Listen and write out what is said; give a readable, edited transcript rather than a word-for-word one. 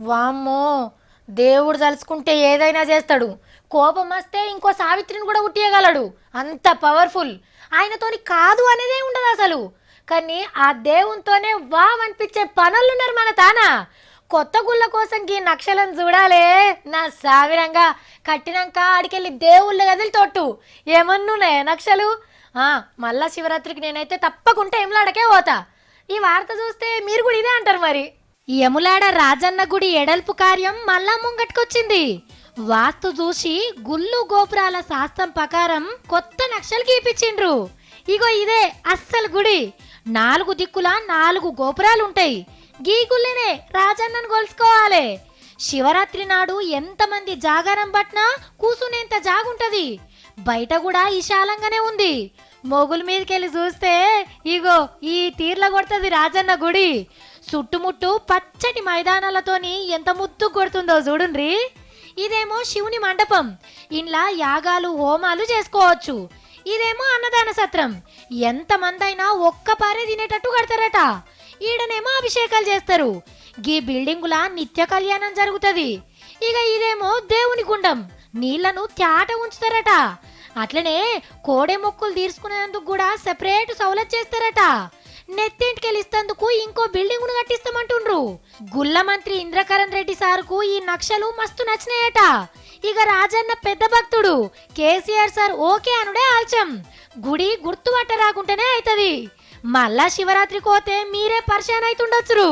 వామ్మో, దేవుడు తలుచుకుంటే ఏదైనా చేస్తాడు. కోపం వస్తే ఇంకో సావిత్రిని కూడా ఉట్టియగలడు. అంత పవర్ఫుల్. ఆయనతోని కాదు అనేదే ఉండదు అసలు. కానీ ఆ దేవునితోనే వావ్ అనిపించే పనులున్నారు మన తాన. కొత్త గుళ్ళ కోసం గీ నక్షలను చూడాలే నా సావిరంగా. కట్టినాక ఆడికెళ్ళి దేవుళ్ళ గదిలి తొట్టు ఏమన్నున్నాయే నక్షలు. మళ్ళా శివరాత్రికి నేనైతే తప్పకుండా ఎమ్లాడకే పోతా. ఈ వార్త చూస్తే మీరు కూడా ఇదే అంటారు మరి. యములాడ రాజన్న గుడి ఎడల్పు కార్యం మళ్ళా ముంగట్టుకొచ్చింది. వాస్తు చూసి గుళ్ళు గోపురాల శాస్త్రం ప్రకారం కొత్త నక్షలు గీపించిండ్రు. ఇగో ఇదే అస్సలు గుడి. 4 దిక్కుల 4 గోపురాలుంటాయి. గీ గుళ్ళనే రాజన్నను కొలుసుకోవాలి. శివరాత్రి నాడు ఎంతమంది జాగారం పట్టినా కూసునేంత జాగుంటది. బయట కూడా విశాలంగానే ఉంది. మొగుల మీదకెళ్ళి చూస్తే ఇగో ఈ తీర్ల కొడుతుంది రాజన్న గుడి. చుట్టుముట్టు పచ్చటి మైదానాలతోని ఎంత ముద్దు కొడుతుందో చూడుండ్రి. ఇదేమో శివుని మండపం. ఇంట్లో యాగాలు హోమాలు చేసుకోవచ్చు. ఇదేమో అన్నదాన సత్రం. ఎంతమందైనా ఒక్క పారే తినేటట్టు కడతారట. ఈడనేమో అభిషేకాలు చేస్తారు. గీ బిల్డింగుల నిత్య కళ్యాణం జరుగుతుంది. ఇక ఇదేమో దేవుని గుండం. నీళ్లను త్యాట ఉంచుతారట. అట్లనే కోడె మొక్కులు తీర్చుకునేందుకు కూడా సెపరేట్ సౌలత్ చేస్తారట. నెత్తింటికెళ్ళిస్తందుకు ఇంకో బిల్డింగ్ కట్టిస్తామంటుండ్రు. గుల్ల మంత్రి ఇంద్రకరణ్ రెడ్డి సార్కు ఈ నక్షలు మస్తు నచ్చినాయట. ఇక రాజన్న పెద్ద భక్తుడు. కేసీఆర్ సార్ ఓకే అనుడే ఆల్చం. గుడి గుర్తుపట్ట రాకుంటేనే అవుతుంది. మళ్ళా శివరాత్రి కోతే మీరే పరిశాన్ అవుతుండొచ్చురు.